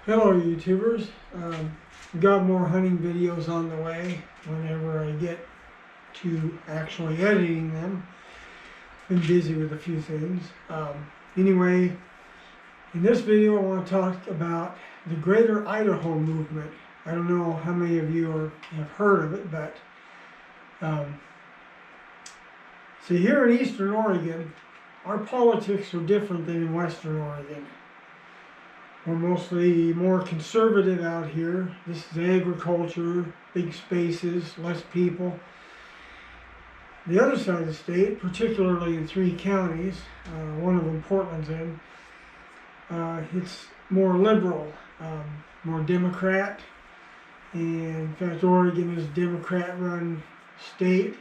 Hello YouTubers, got more hunting videos on the way whenever I get to actually editing them. Been busy with a few things. Anyway, in this video I want to talk about the Greater Idaho movement. I don't know how many of you have heard of it, but see, here in Eastern Oregon, our politics are different than in Western Oregon. We're mostly more conservative out here. This is agriculture, big spaces, less people. The other side of the state, particularly in 3 counties, one of them Portland's in, it's more liberal, more Democrat. And in fact, Oregon is a Democrat-run state.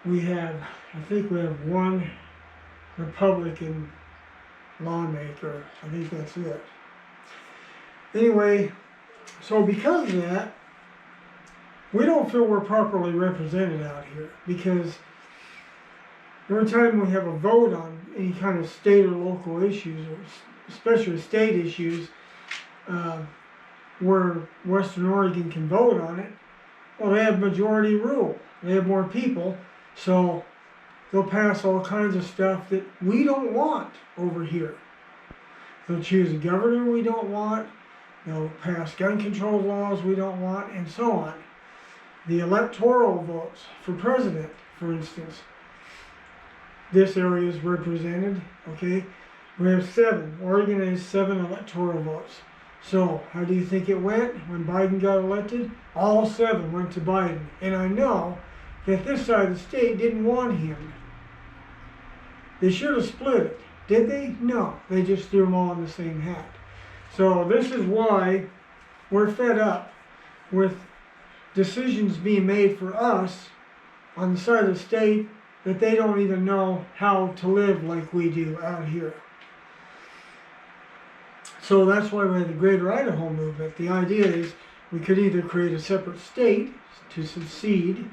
I think we have one Republican lawmaker. I think that's it. Anyway, so because of that, we don't feel we're properly represented out here, because every time we have a vote on any kind of state or local issues, or especially state issues, where Western Oregon can vote on it, well, they have majority rule. They have more people, so they'll pass all kinds of stuff that we don't want over here. They'll choose a governor we don't want. They'll pass gun control laws we don't want, and so on. The electoral votes for president, for instance. This area is represented, okay? We have 7. Oregon has 7 electoral votes. So, how do you think it went when Biden got elected? All 7 went to Biden. And I know that this side of the state didn't want him. They should have split it. Did they? No. They just threw them all in the same hat. So this is why we're fed up with decisions being made for us on the side of the state that they don't even know how to live like we do out here. So that's why we have the Greater Idaho movement. The idea is we could either create a separate state to secede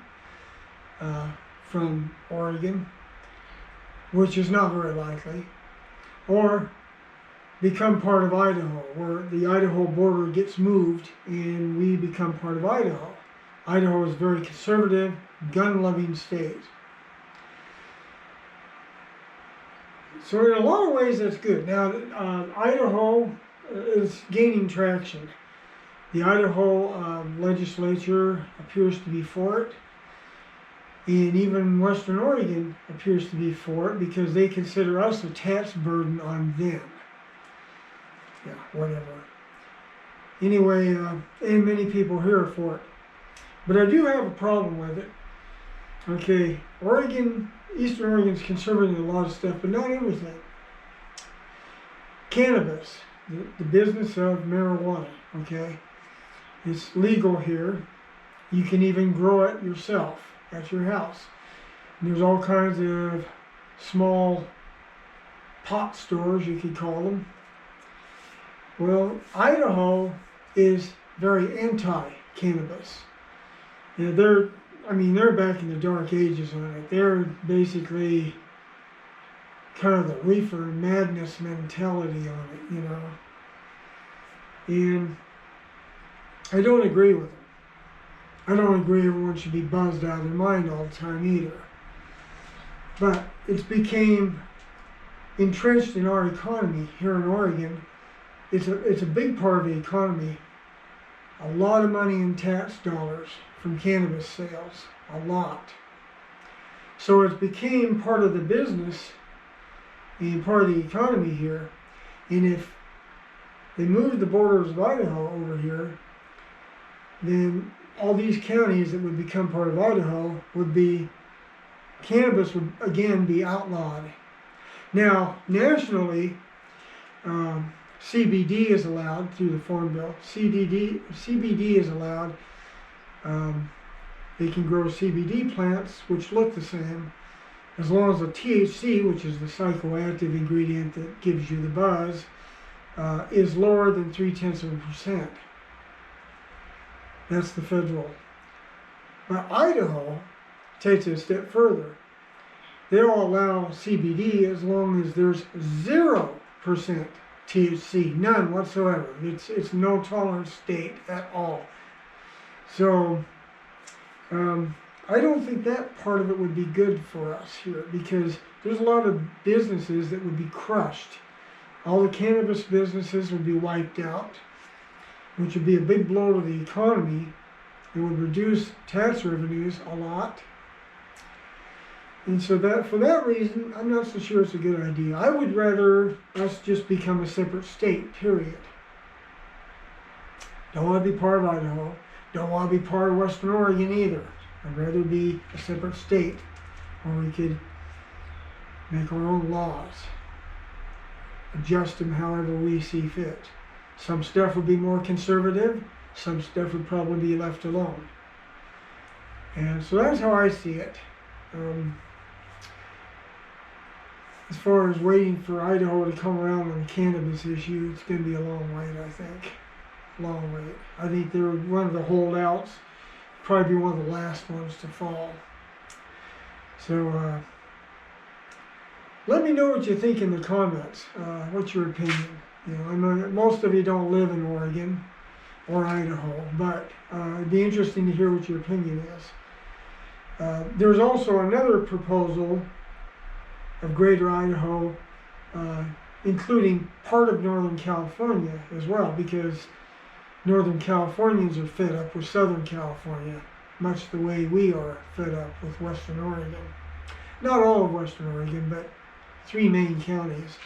from Oregon, which is not very likely, or become part of Idaho, where the Idaho border gets moved and we become part of Idaho. Idaho is a very conservative, gun-loving state. So in a lot of ways that's good. Now, Idaho is gaining traction. The Idaho legislature appears to be for it. And even Western Oregon appears to be for it, because they consider us a tax burden on them. Yeah, whatever. Anyway, and many people here are for it. But I do have a problem with it. Okay, Eastern Oregon's conservative in a lot of stuff, but not everything. Cannabis, the business of marijuana, okay? It's legal here. You can even grow it yourself at your house. And there's all kinds of small pot stores, you could call them. Well, Idaho is very anti-cannabis. Yeah, they're back in the dark ages on it. They're basically kind of the reefer madness mentality on it, you know. And I don't agree with them. I don't agree everyone should be buzzed out of their mind all the time either. But it's became entrenched in our economy here in Oregon. It's a big part of the economy. A lot of money in tax dollars from cannabis sales. A lot. So it became part of the business and part of the economy here. And if they moved the borders of Idaho over here, then all these counties that would become part of Idaho cannabis would again be outlawed. Now, nationally, CBD is allowed through the Farm Bill. CBD is allowed. They can grow CBD plants, which look the same, as long as the THC, which is the psychoactive ingredient that gives you the buzz, is lower than 0.3%. That's the federal. But Idaho takes it a step further. They'll allow CBD as long as there's 0% THC, none whatsoever. It's no tolerance state at all. So I don't think that part of it would be good for us here, because there's a lot of businesses that would be crushed. All the cannabis businesses would be wiped out, which would be a big blow to the economy. It would reduce tax revenues a lot. And so that, for that reason, I'm not so sure it's a good idea. I would rather us just become a separate state, period. Don't want to be part of Idaho. Don't want to be part of Western Oregon either. I'd rather be a separate state where we could make our own laws, adjust them however we see fit. Some stuff would be more conservative, some stuff would probably be left alone. And so that's how I see it. As far as waiting for Idaho to come around on the cannabis issue, it's going to be a long wait, I think. Long wait. I think they're one of the holdouts, probably be one of the last ones to fall. So let me know what you think in the comments. What's your opinion? You know, I know most of you don't live in Oregon or Idaho, but it'd be interesting to hear what your opinion is. There's also another proposal of Greater Idaho, including part of Northern California as well, because Northern Californians are fed up with Southern California, much the way we are fed up with Western Oregon. Not all of Western Oregon, but 3 main counties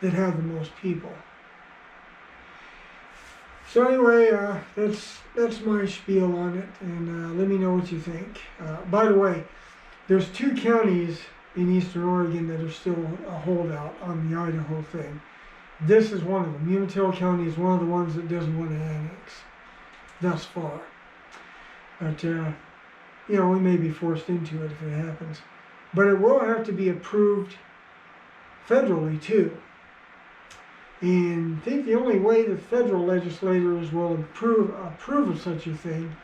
that have the most people. So anyway, that's my spiel on it, and let me know what you think. By the way, there's 2 counties in Eastern Oregon that are still a holdout on the Idaho thing. This is one of them. Umatilla County is one of the ones that doesn't want to annex thus far. But, you know, we may be forced into it if it happens. But it will have to be approved federally too. And I think the only way the federal legislators will approve of such a thing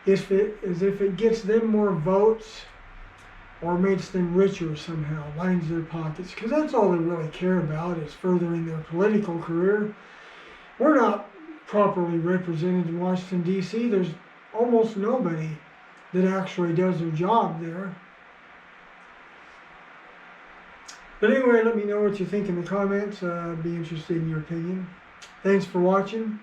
is if it gets them more votes or makes them richer somehow, lines their pockets, because that's all they really care about, is furthering their political career. We're not properly represented in Washington, D.C. There's almost nobody that actually does their job there. But anyway, let me know what you think in the comments. I'd be interested in your opinion. Thanks for watching.